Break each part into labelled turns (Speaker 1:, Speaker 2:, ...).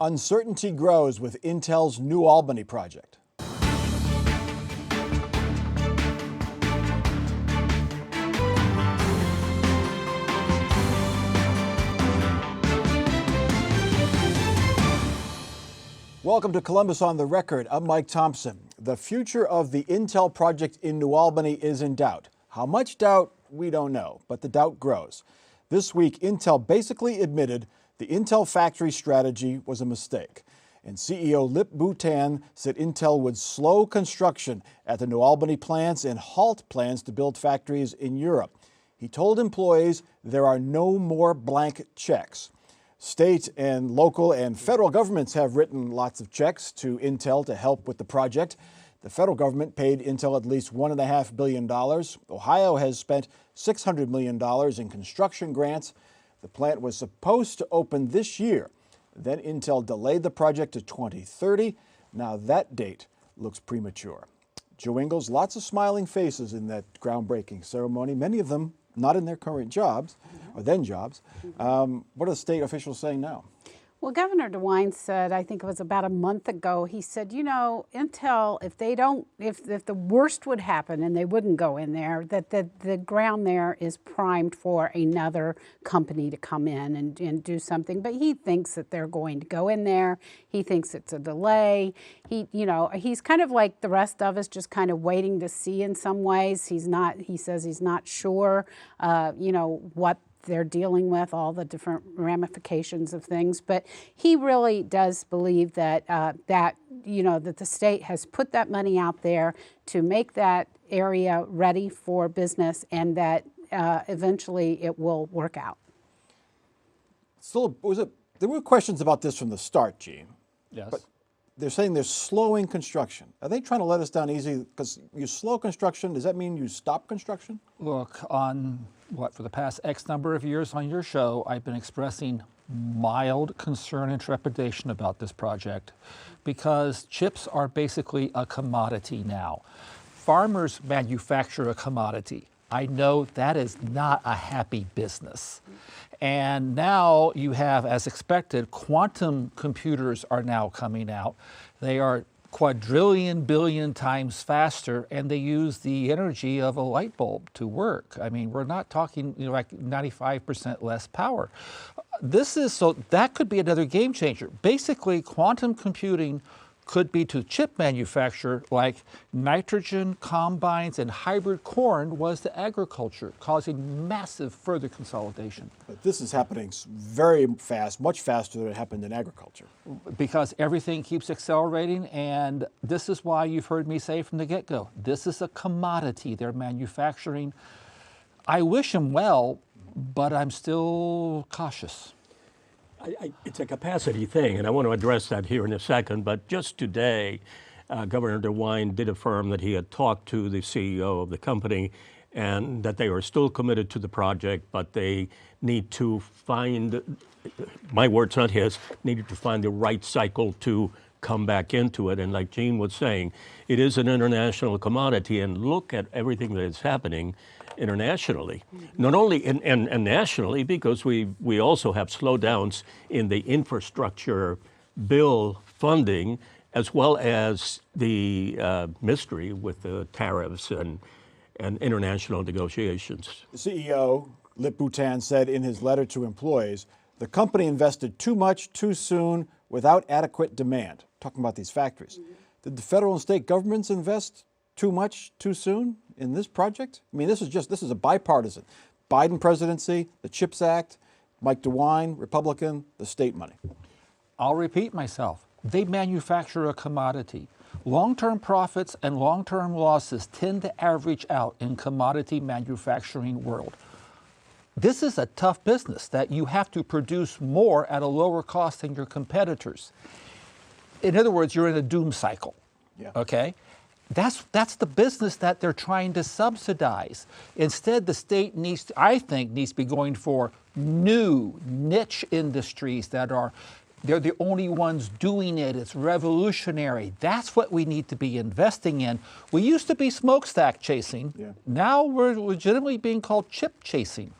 Speaker 1: Uncertainty grows with Intel's New Albany project. Welcome to Columbus on the Record. I'm Mike Thompson. The future of the Intel project in New Albany is in doubt. How much doubt, we don't know, but the doubt grows. This week, Intel basically admitted the Intel factory strategy was a mistake. And CEO Lip-Bu said Intel would slow construction at the New Albany plants and halt plans to build factories in Europe. He told employees there are no more blank checks. State and local and federal governments have written lots of checks to Intel to help with the project. The federal government paid Intel at least $1.5 billion. Ohio has spent $600 million in construction grants. The plant was supposed to open this year. Then Intel delayed the project to 2030. Now that date looks premature. Joe Ingles, lots of smiling faces in that groundbreaking ceremony, many of them not in their current jobs, or then jobs. What are the state officials saying now?
Speaker 2: Well, Governor DeWine said, I think it was about a month ago, he said, you know, Intel, if the worst would happen and they wouldn't go in there, that the ground there is primed for another company to come in and do something. But he thinks that they're going to go in there. He thinks it's a delay. He's kind of like the rest of us, just kind of waiting to see in some ways. He says he's not sure, what they're dealing with, all the different ramifications of things, but he really does believe that that the state has put that money out there to make that area ready for business, and that eventually it will work out.
Speaker 1: Still, there were questions about this from the start, Gene.
Speaker 3: Yes.
Speaker 1: But they're saying they're slowing construction. Are they trying to let us down easy? Because you slow construction, does that mean you stop construction?
Speaker 3: Look, for the past X number of years on your show, I've been expressing mild concern and trepidation about this project because chips are basically a commodity now. Farmers manufacture a commodity. I know that is not a happy business. And now you have, as expected, quantum computers are now coming out. They are quadrillion billion times faster, and they use the energy of a light bulb to work. I mean, we're not talking like 95% less power. That could be another game changer. Basically, quantum computing could be to chip manufacture like nitrogen combines and hybrid corn was to agriculture, causing massive further consolidation.
Speaker 1: But this is happening very fast, much faster than it happened in agriculture.
Speaker 3: Because everything keeps accelerating, and this is why you've heard me say from the get-go, this is a commodity they're manufacturing. I wish them well, but I'm still cautious.
Speaker 4: It's a capacity thing, and I want to address that here in a second, but just today, Governor DeWine did affirm that he had talked to the CEO of the company and that they are still committed to the project, but they need to find, my words, not his, needed to find the right cycle to come back into it. And like Gene was saying, it is an international commodity, and look at everything that is happening internationally, not only and nationally, because we also have slowdowns in the infrastructure bill funding, as well as the mystery with the tariffs and international negotiations.
Speaker 1: The CEO, Lip-Bu said in his letter to employees, the company invested too much too soon without adequate demand. Talking about these factories. Did the federal and state governments invest too much too soon in this project? I mean, this is a bipartisan. Biden presidency, the CHIPS Act, Mike DeWine, Republican, the state money.
Speaker 3: I'll repeat myself. They manufacture a commodity. Long-term profits and long-term losses tend to average out in commodity manufacturing world. This is a tough business that you have to produce more at a lower cost than your competitors. In other words, you're in a doom cycle, okay? That's the business that they're trying to subsidize. Instead, the state needs to be going for new niche industries they're the only ones doing it. It's revolutionary. That's what we need to be investing in. We used to be smokestack chasing. Yeah. Now we're legitimately being called chip chasing.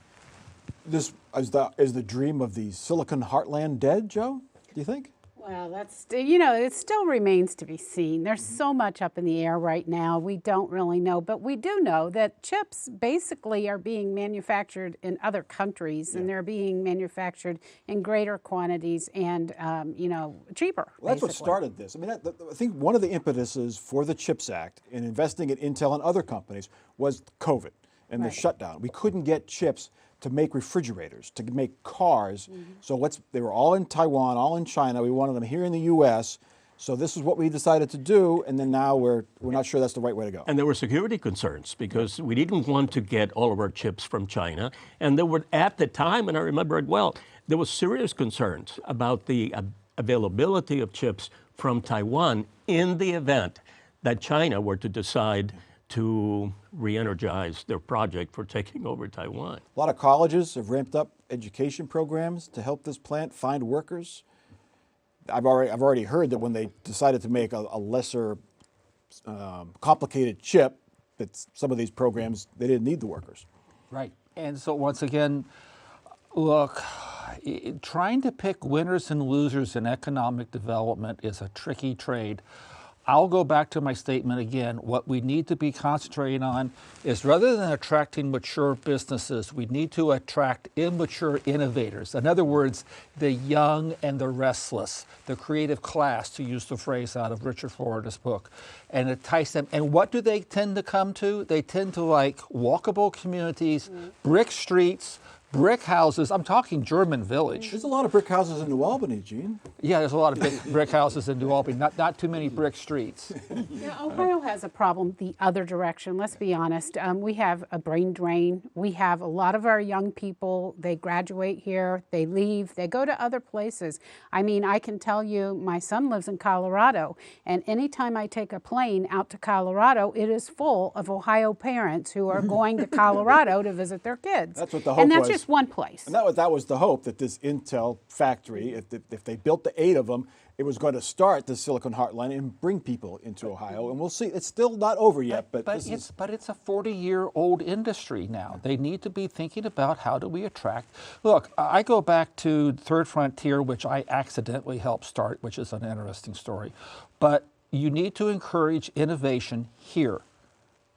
Speaker 1: This is the dream of the Silicon Heartland dead, Joe? Do you think?
Speaker 2: Well, that's, you know, it still remains to be seen. There's so much up in the air right now. We don't really know, but we do know that chips basically are being manufactured in other countries, and they're being manufactured in greater quantities and, you know, cheaper.
Speaker 1: Well, that's what
Speaker 2: basically.
Speaker 1: started this. I mean, I think one of the impetuses for the CHIPS Act in investing in Intel and other companies was COVID and the shutdown. We couldn't get chips to make refrigerators, to make cars. So they were all in Taiwan, all in China. We wanted them here in the U.S. So this is what we decided to do, and then now we're not sure that's the right way to go.
Speaker 4: And there were security concerns because we didn't want to get all of our chips from China. And there were, at the time, and I remember it well, there was serious concerns about the availability of chips from Taiwan in the event that China were to decide to re-energize their project for taking over Taiwan.
Speaker 1: A lot of colleges have ramped up education programs to help this plant find workers. I've already heard that when they decided to make a lesser complicated chip, that some of these programs, they didn't need the workers.
Speaker 3: Right. And so once again, look, trying to pick winners and losers in economic development is a tricky trade. I'll go back to my statement again. What we need to be concentrating on is, rather than attracting mature businesses, we need to attract immature innovators. In other words, the young and the restless, the creative class, to use the phrase out of Richard Florida's book, and entice them. And what do they tend to come to? They tend to like walkable communities, brick streets, brick houses. I'm talking German village.
Speaker 1: There's a lot of brick houses in New Albany, Gene.
Speaker 3: Yeah, there's a lot of big brick houses in New Albany, not too many brick streets.
Speaker 2: Yeah, Ohio has a problem the other direction, let's be honest. We have a brain drain. We have a lot of our young people, they graduate here, they leave, they go to other places. I mean, I can tell you, my son lives in Colorado, and anytime I take a plane out to Colorado, it is full of Ohio parents who are going to Colorado to visit their kids.
Speaker 1: That's what the hope
Speaker 2: And that's
Speaker 1: was.
Speaker 2: just one place.
Speaker 1: And that was the hope, that this Intel factory, if they built the 8 of them, it was going to start the Silicon Heartland and bring people into Ohio. And we'll see. It's still not over yet, but
Speaker 3: it's a 40-year-old industry now. They need to be thinking about, how do we attract. Look, I go back to Third Frontier, which I accidentally helped start, which is an interesting story. But you need to encourage innovation here,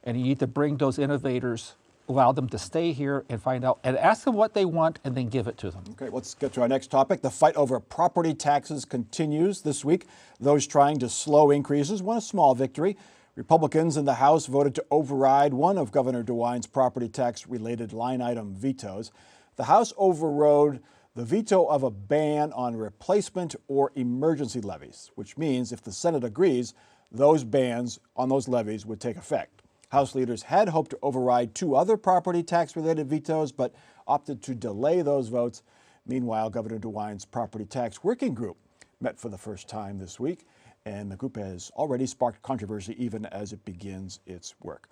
Speaker 3: and you need to bring those innovators, allow them to stay here and find out, and ask them what they want, and then give it to them.
Speaker 1: Okay, let's get to our next topic. The fight over property taxes continues this week. Those trying to slow increases won a small victory. Republicans in the House voted to override one of Governor DeWine's property tax-related line item vetoes. The House overrode the veto of a ban on replacement or emergency levies, which means if the Senate agrees, those bans on those levies would take effect. House leaders had hoped to override 2 other property tax-related vetoes, but opted to delay those votes. Meanwhile, Governor DeWine's property tax working group met for the first time this week, and the group has already sparked controversy even as it begins its work.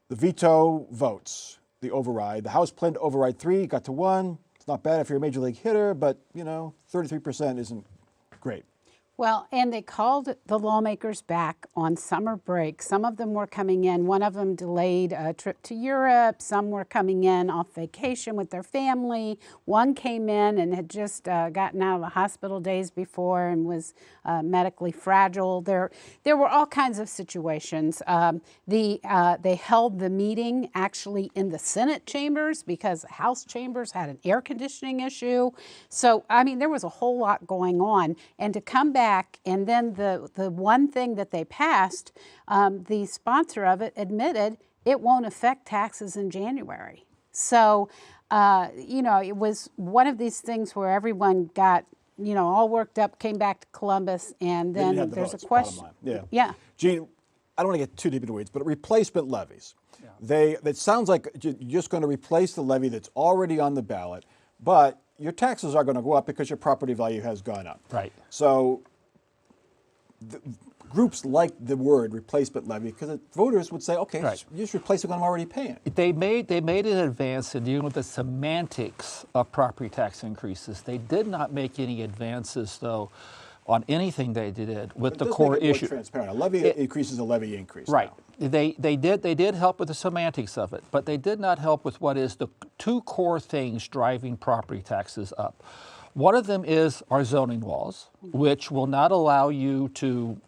Speaker 1: The veto votes, the override. The House planned to override 3, got to 1. It's not bad if you're a major league hitter, but, 33% isn't great.
Speaker 2: Well, and they called the lawmakers back on summer break. Some of them were coming in. One of them delayed a trip to Europe. Some were coming in off vacation with their family. One came in and had just gotten out of the hospital days before and was medically fragile. There were all kinds of situations. They held the meeting actually in the Senate chambers because the House chambers had an air conditioning issue. So, I mean, there was a whole lot going on. And to come back, and then the one thing that they passed, the sponsor of it admitted it won't affect taxes in January. So, it was one of these things where everyone got, all worked up, came back to Columbus, and
Speaker 1: They didn't
Speaker 2: then
Speaker 1: have the
Speaker 2: there's
Speaker 1: votes,
Speaker 2: a question.
Speaker 1: bottom line.
Speaker 2: Yeah.
Speaker 1: Gene, I don't want to get too deep into the weeds, but replacement levies. It sounds like you're just going to replace the levy that's already on the ballot, but your taxes are going to go up because your property value has gone up.
Speaker 3: Right.
Speaker 1: So groups like the word replacement levy because voters would say, okay,
Speaker 3: Right.
Speaker 1: just replace what I'm already paying.
Speaker 3: They made an advance in dealing with the semantics of property tax increases. They did not make any advances, though, on anything they did with the core
Speaker 1: It does make it more
Speaker 3: issue.
Speaker 1: transparent. A levy increase is a levy increase.
Speaker 3: Right.
Speaker 1: now.
Speaker 3: They did help with the semantics of it, but they did not help with what is the 2 core things driving property taxes up. One of them is our zoning laws, which will not allow you to,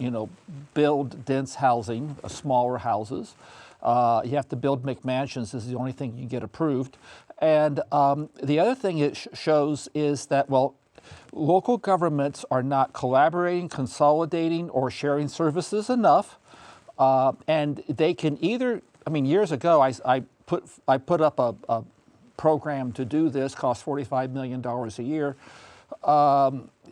Speaker 3: build dense housing, smaller houses. You have to build McMansions. This is the only thing you can get approved. And the other thing it shows is that, local governments are not collaborating, consolidating, or sharing services enough. And they can either, years ago, I put up a program to do this, cost $45 million a year.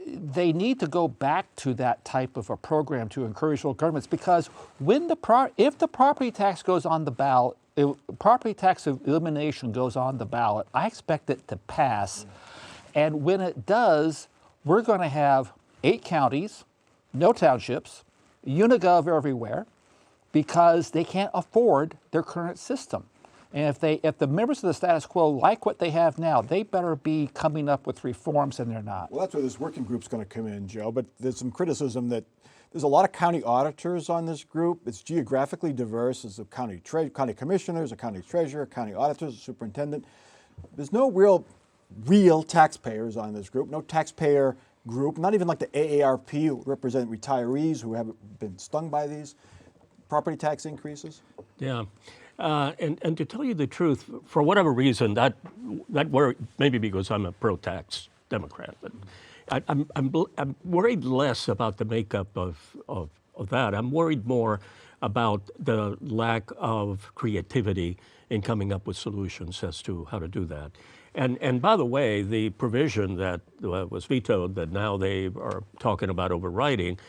Speaker 3: They need to go back to that type of a program to encourage local governments, because if the property tax goes on the ballot, property tax elimination goes on the ballot, I expect it to pass. And when it does, we're going to have 8 counties, no townships, Unigov everywhere, because they can't afford their current system. And if the members of the status quo like what they have now, they better be coming up with reforms, and they're not.
Speaker 1: Well, that's where this working group's going to come in, Joe. But there's some criticism that there's a lot of county auditors on this group. It's geographically diverse. There's a county commissioners, a county treasurer, county auditors, a superintendent. There's no real taxpayers on this group. No taxpayer group. Not even like the AARP, who represent retirees who haven't been stung by these property tax increases.
Speaker 4: Yeah. And to tell you the truth, for whatever reason, that worried, maybe because I'm a pro-tax Democrat, but I'm worried less about the makeup of that. I'm worried more about the lack of creativity in coming up with solutions as to how to do that. And by the way, the provision that was vetoed that now they are talking about overriding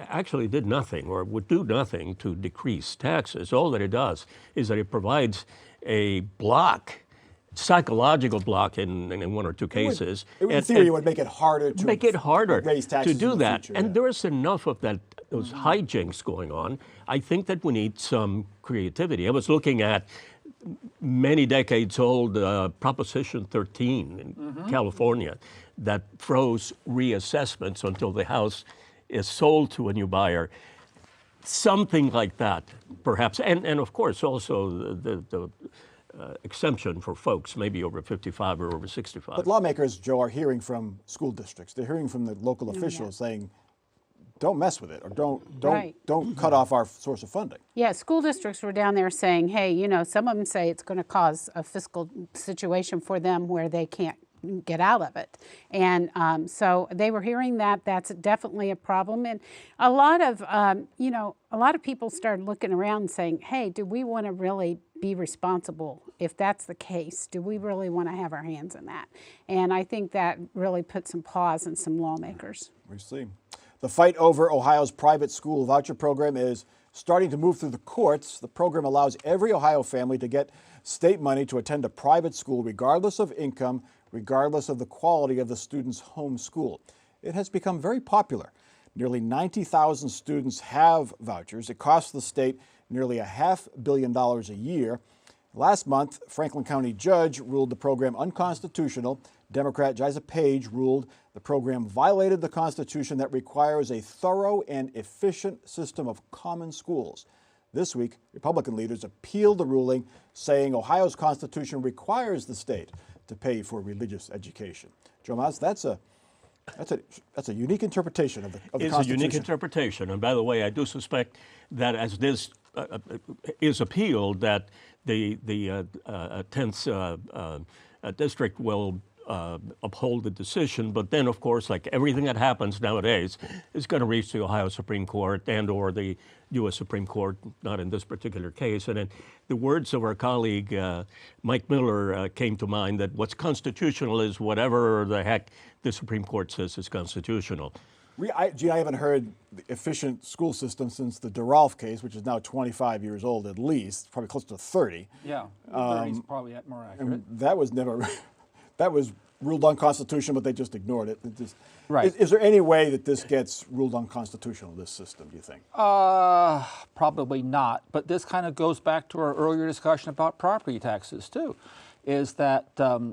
Speaker 4: actually did nothing, or would do nothing, to decrease taxes. All that it does is that it provides a block, psychological block in one or two cases.
Speaker 1: In theory, it would make it harder to raise taxes
Speaker 4: to do
Speaker 1: in the
Speaker 4: that.
Speaker 1: future,
Speaker 4: And
Speaker 1: yeah.
Speaker 4: there's enough of those hijinks going on. I think that we need some creativity. I was looking at many decades old Proposition 13 in California that froze reassessments until the house is sold to a new buyer. Something like that, perhaps. And of course, also the exemption for folks maybe over 55 or over 65.
Speaker 1: But lawmakers, Joe, are hearing from school districts. They're hearing from the local officials saying, don't mess with it, or don't cut off our source of funding.
Speaker 2: Yeah, school districts were down there saying, hey, some of them say it's going to cause a fiscal situation for them where they can't get out of it. And so they were hearing that. That's definitely a problem. And a lot of people started looking around and saying, hey, do we want to really be responsible? If that's the case, do we really want to have our hands in that? And I think that really put some pause in some lawmakers.
Speaker 1: We see. The fight over Ohio's private school voucher program is starting to move through the courts. The program allows every Ohio family to get state money to attend a private school regardless of income, regardless of the quality of the student's home school. It has become very popular. Nearly 90,000 students have vouchers. It costs the state nearly $500 million a year. Last month, Franklin County judge ruled the program unconstitutional. Democrat Jisa Page ruled the program violated the Constitution that requires a thorough and efficient system of common schools. This week, Republican leaders appealed the ruling, saying Ohio's Constitution requires the state to pay for religious education. Joe Mas, that's a unique interpretation of the Constitution.
Speaker 4: It's a unique interpretation. And by the way, I do suspect that as this is appealed, that the 10th district will uphold the decision. But then, of course, like everything that happens nowadays, is going to reach the Ohio Supreme Court and or the U.S. Supreme Court, not in this particular case. And then the words of our colleague Mike Miller came to mind, that what's constitutional is whatever the heck the Supreme Court says is constitutional.
Speaker 1: Gene, I haven't heard the efficient school system since the DeRolf case, which is now 25 years old at least, probably close to 30.
Speaker 3: Yeah, 30 is probably more accurate.
Speaker 1: And that was never, that was ruled unconstitutional, but they just ignored it.
Speaker 3: Right.
Speaker 1: Is there any way that this gets ruled unconstitutional, this system, do you think?
Speaker 3: Probably not. But this kind of goes back to our earlier discussion about property taxes too. Is that,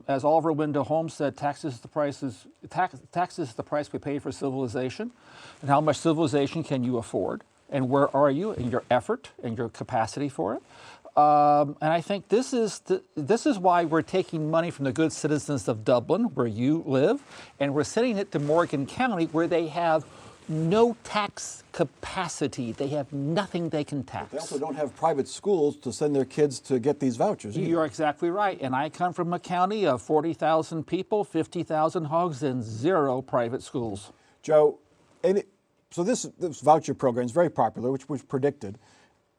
Speaker 3: as Oliver Wendell Holmes said, taxes is the price we pay for civilization, and how much civilization can you afford, and where are you in your effort and your capacity for it? And I think this is why we're taking money from the good citizens of Dublin, where you live, and we're sending it to Morgan County, where they have no tax capacity. They have nothing they can tax.
Speaker 1: They also don't have private schools to send their kids to get these vouchers either.
Speaker 3: You're exactly right. And I come from a county of 40,000 people, 50,000 hogs, and 0 private schools.
Speaker 1: Joe, so this voucher program is very popular, which was predicted.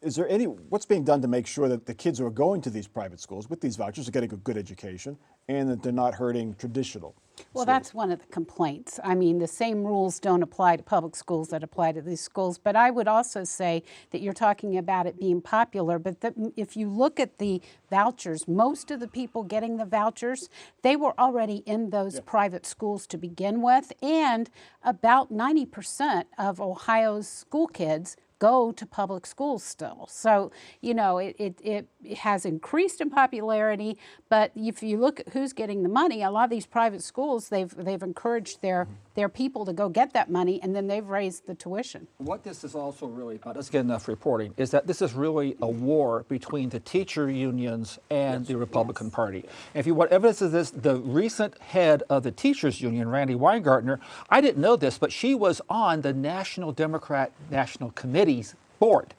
Speaker 1: Is there what's being done to make sure that the kids who are going to these private schools with these vouchers are getting a good education and that they're not hurting traditional
Speaker 2: Well,
Speaker 1: schools?
Speaker 2: that's one of the complaints. I mean, the same rules don't apply to public schools that apply to these schools. But I would also say that you're talking about it being popular, but if you look at the vouchers, most of the people getting the vouchers, they were already in those private schools to begin with, and about 90% of Ohio's school kids go to public schools still. So, you know, it has increased in popularity, but if you look at who's getting the money, a lot of these private schools, they've encouraged their people to go get that money, and then they've raised the tuition.
Speaker 3: What this is also really about, let's get enough reporting, is that this is really a war between the teacher unions and the Republican Party. And if you want evidence of this, the recent head of the teachers union, Randy Weingartner, I didn't know this, but she was on the National Democrat National Committee's board.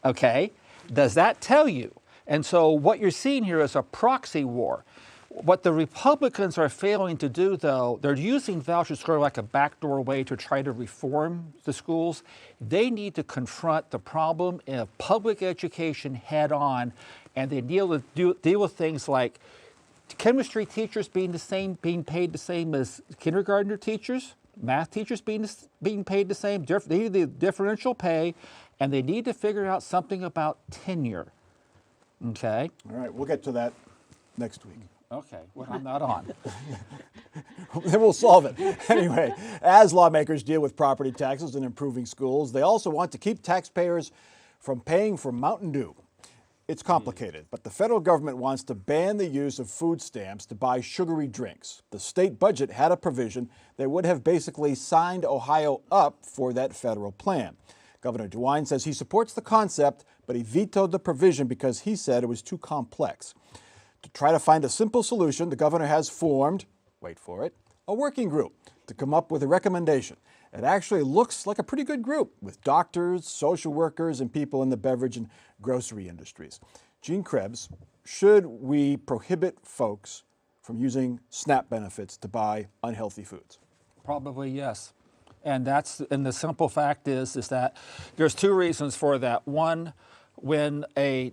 Speaker 3: Okay? Does that tell you? And so what you're seeing here is a proxy war. What the Republicans are failing to do, though, they're using vouchers sort of like a backdoor way to try to reform the schools. They need to confront the problem of public education head on, and they deal with things like chemistry teachers being paid the same as kindergartner teachers, math teachers being paid the same. They need the differential pay, and they need to figure out something about tenure. Okay.
Speaker 1: All right, we'll get to that next week.
Speaker 3: Okay, well, I'm not on.
Speaker 1: Then we'll solve it. Anyway, as lawmakers deal with property taxes and improving schools, they also want to keep taxpayers from paying for Mountain Dew. It's complicated, but the federal government wants to ban the use of food stamps to buy sugary drinks. The state budget had a provision that would have basically signed Ohio up for that federal plan. Governor DeWine says he supports the concept, but he vetoed the provision because he said it was too complex. To try to find a simple solution, the governor has formed, wait for it, a working group to come up with a recommendation. It actually looks like a pretty good group with doctors, social workers, and people in the beverage and grocery industries. Gene Krebs, should we prohibit folks from using SNAP benefits to buy unhealthy foods?
Speaker 3: Probably yes. And the simple fact is that there's 2 reasons for that. One, when a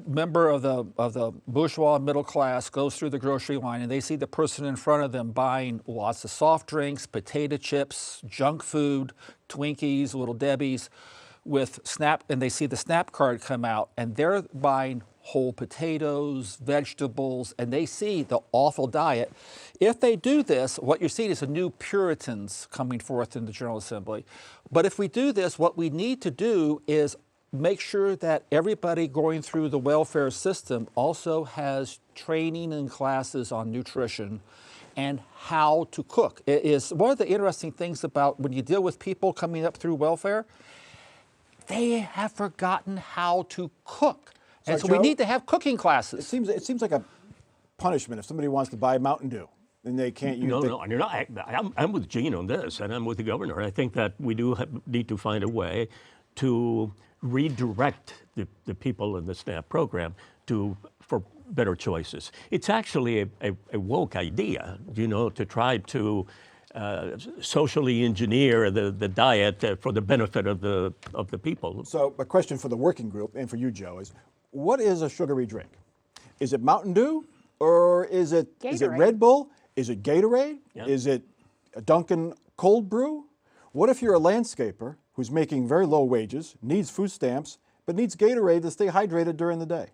Speaker 3: member of the bourgeois middle class goes through the grocery line and they see the person in front of them buying lots of soft drinks, potato chips, junk food, Twinkies, Little Debbies, with SNAP, and they see the SNAP card come out, and they're buying whole potatoes, vegetables, and they see the awful diet. If they do this, what you're seeing is a new Puritans coming forth in the General Assembly. But if we do this, what we need to do is make sure that everybody going through the welfare system also has training and classes on nutrition and how to cook. It is one of the interesting things about when you deal with people coming up through welfare, they have forgotten how to cook. And so we need to have cooking classes.
Speaker 1: It seems like a punishment if somebody wants to buy Mountain Dew and they can't use
Speaker 4: No, you're not. I'm with Gene on this, and I'm with the governor. I think that we do need to find a way to redirect the people in the SNAP program for better choices. It's actually a woke idea, to try to socially engineer the diet for the benefit of the people.
Speaker 1: So a question for the working group and for you, Joe, is what is a sugary drink? Is it Mountain Dew or is it Red Bull? Is it Gatorade?
Speaker 4: Yep.
Speaker 1: Is it a Dunkin' cold brew? What if you're a landscaper who's making very low wages, needs food stamps, but needs Gatorade to stay hydrated during the day?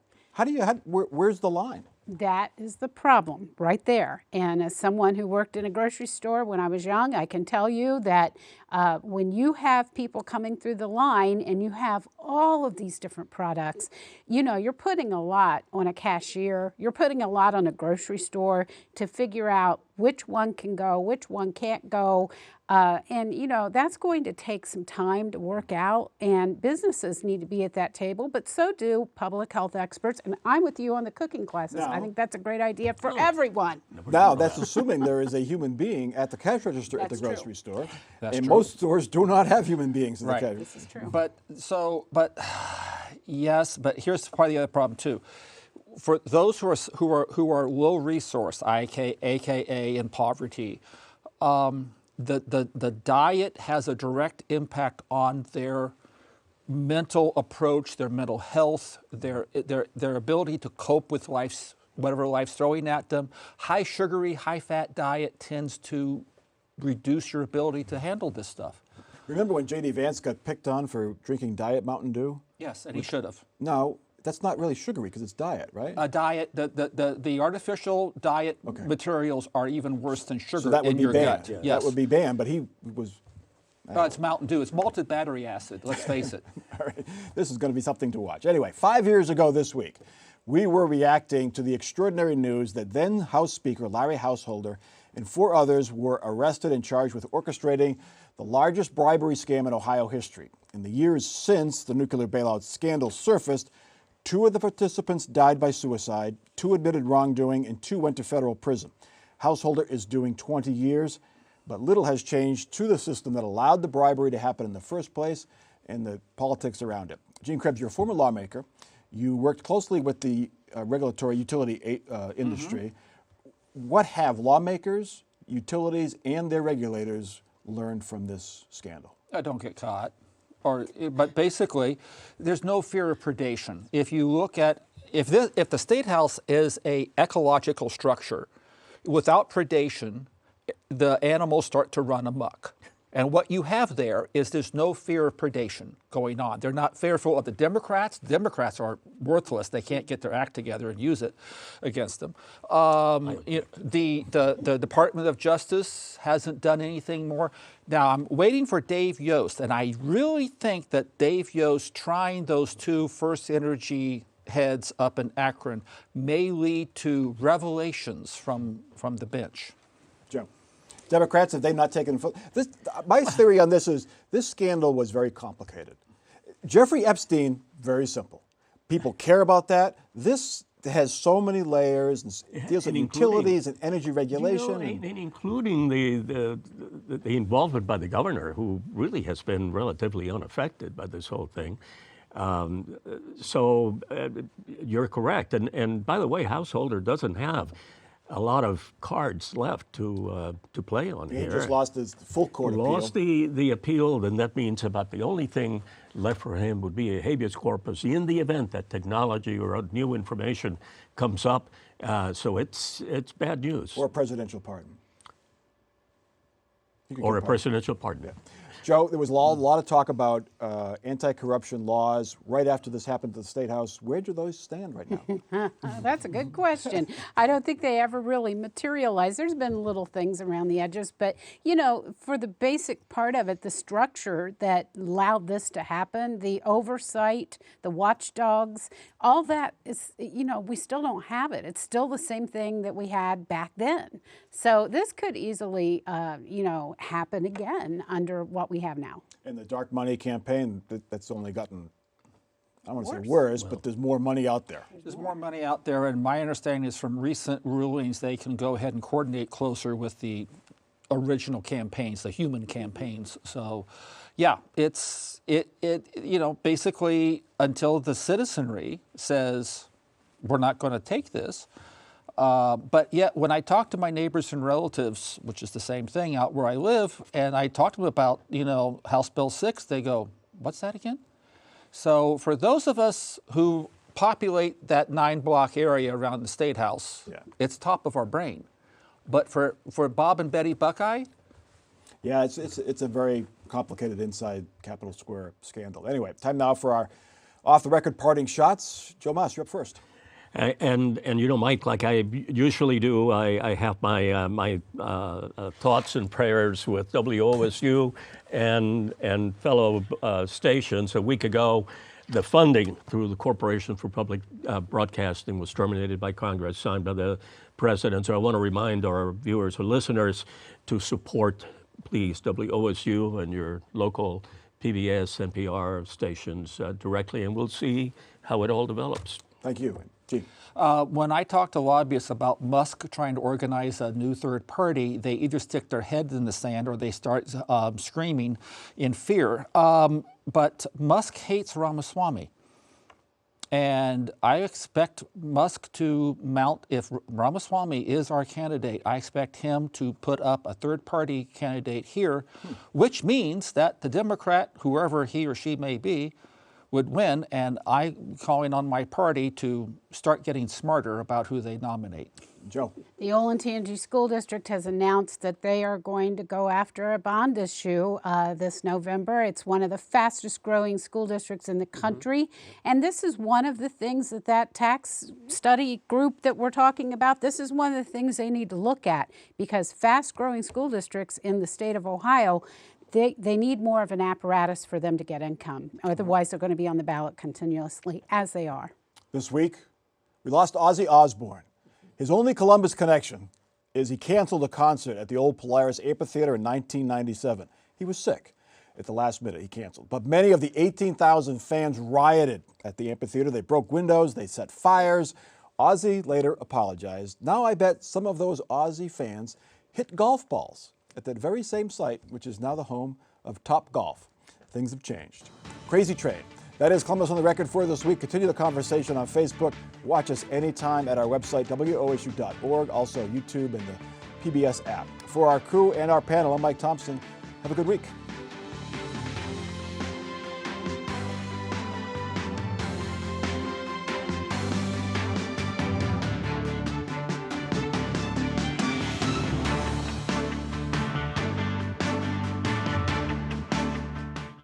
Speaker 1: Where's the line?
Speaker 2: That is the problem right there. And as someone who worked in a grocery store when I was young, I can tell you that when you have people coming through the line and you have all of these different products, you're putting a lot on a cashier, you're putting a lot on a grocery store to figure out which one can go, which one can't go. And, you know, that's going to take some time to work out, and businesses need to be at that table, but so do public health experts. And I'm with you on the cooking classes. I think that's a great idea for everyone.
Speaker 1: Now, that's assuming there is a human being at the cash register at the
Speaker 2: That's true.
Speaker 1: grocery store.
Speaker 3: That's
Speaker 1: and
Speaker 3: true.
Speaker 1: most stores do not have human beings in
Speaker 3: Right.
Speaker 1: the cash.
Speaker 2: This is true.
Speaker 3: But yes, but here's part of the other problem too. For those who are low resource, aka in poverty, the diet has a direct impact on their mental approach, their mental health, their ability to cope with whatever life's throwing at them. High sugary, high fat diet tends to reduce your ability to handle this stuff.
Speaker 1: Remember when J.D. Vance got picked on for drinking Diet Mountain Dew?
Speaker 3: Yes, and he should have.
Speaker 1: No, that's not really sugary because it's diet, right?
Speaker 3: A diet, the artificial diet materials are even worse than sugar
Speaker 1: so that would
Speaker 3: in
Speaker 1: be
Speaker 3: your
Speaker 1: banned.
Speaker 3: gut.
Speaker 1: That would be banned, but he was...
Speaker 3: It's Mountain Dew. It's malted battery acid. Let's face it.
Speaker 1: All right. This is going to be something to watch. Anyway, 5 years ago this week, we were reacting to the extraordinary news that then House Speaker Larry Householder and 4 others were arrested and charged with orchestrating the largest bribery scam in Ohio history. In the years since the nuclear bailout scandal surfaced, 2 of the participants died by suicide, 2 admitted wrongdoing, and 2 went to federal prison. Householder is doing 20 years, but little has changed to the system that allowed the bribery to happen in the first place and the politics around it. Gene Krebs, you're a former lawmaker. You worked closely with the regulatory utility industry. What have lawmakers, utilities, and their regulators learned from this scandal?
Speaker 3: Don't get caught. But basically, there's no fear of predation. If you look at, if the State House is a ecological structure, without predation, the animals start to run amok. And what you have there is there's no fear of predation going on. They're not fearful of the Democrats. The Democrats are worthless. They can't get their act together and use it against them. The Department of Justice hasn't done anything more. Now, I'm waiting for Dave Yost, and I really think that Dave Yost trying those 2 First Energy heads up in Akron may lead to revelations from the bench.
Speaker 1: Joe, Democrats, have they not taken this? My theory on this is this scandal was very complicated. Jeffrey Epstein, very simple. People care about that. This has so many layers and deals with utilities and energy regulation.
Speaker 4: And including the involvement by the governor, who really has been relatively unaffected by this whole thing. So you're correct. And by the way, Householder doesn't have a lot of cards left to play on
Speaker 1: He
Speaker 4: here.
Speaker 1: just lost his full court appeal.
Speaker 4: Lost the appeal, then that means about the only thing left for him would be a habeas corpus in the event that technology or new information comes up. So it's bad news.
Speaker 1: Or a presidential pardon.
Speaker 4: Or a presidential pardon.
Speaker 1: Yeah. Joe, there was a lot of talk about anti-corruption laws right after this happened to the State House. Where do those stand right now?
Speaker 2: That's a good question. I don't think they ever really materialized. There's been little things around the edges, but you know, for the basic part of it, the structure that allowed this to happen, the oversight, the watchdogs, all that is, you know, we still don't have it. It's still the same thing that we had back then. So this could easily, you know, happen again under what we have now.
Speaker 1: And the dark money campaign, that's only gotten, I don't want to say worse, but there's more money out there.
Speaker 3: There's more money out there, and my understanding is from recent rulings they can go ahead and coordinate closer with the original campaigns, the human campaigns. So, yeah, it you know, basically until the citizenry says we're not going to take this. But yet, when I talk to my neighbors and relatives, which is the same thing out where I live, and I talk to them about, you know, House Bill 6, they go, "What's that again?" So for those of us who populate that 9-block area around the State House, it's top of our brain. But for Bob and Betty Buckeye,
Speaker 1: yeah, it's a very complicated inside Capitol Square scandal. Anyway, time now for our off-the-record parting shots. Joe Mas, you're up first.
Speaker 4: And you know, Mike, like I usually do, I have my thoughts and prayers with WOSU and fellow stations. A week ago, the funding through the Corporation for Public Broadcasting was terminated by Congress, signed by the president. So I want to remind our viewers or listeners to support, please, WOSU and your local PBS, NPR stations directly, and we'll see how it all develops.
Speaker 1: Thank you. Gene.
Speaker 3: When I talk to lobbyists about Musk trying to organize a new third party, they either stick their heads in the sand or they start screaming in fear. But Musk hates Ramaswamy. And I expect Musk to mount, if Ramaswamy is our candidate, I expect him to put up a third party candidate here, which means that the Democrat, whoever he or she may be, would win, and I'm calling on my party to start getting smarter about who they nominate.
Speaker 1: Joe.
Speaker 2: The Olentangy School District has announced that they are going to go after a bond issue this November. It's one of the fastest growing school districts in the country. And this is one of the things that tax study group that we're talking about, this is one of the things they need to look at, because fast growing school districts in the state of Ohio, they need more of an apparatus for them to get income. Otherwise, they're going to be on the ballot continuously, as they are.
Speaker 1: This week, we lost Ozzy Osbourne. His only Columbus connection is he canceled a concert at the old Polaris Amphitheater in 1997. He was sick. At the last minute, he canceled. But many of the 18,000 fans rioted at the amphitheater. They broke windows, they set fires. Ozzy later apologized. Now I bet some of those Ozzy fans hit golf balls at that very same site, which is now the home of Top Golf. Things have changed. Crazy Train. That is Columbus on the Record for this week. Continue the conversation on Facebook. Watch us anytime at our website, WOSU.org, also YouTube and the PBS app. For our crew and our panel, I'm Mike Thompson. Have a good week.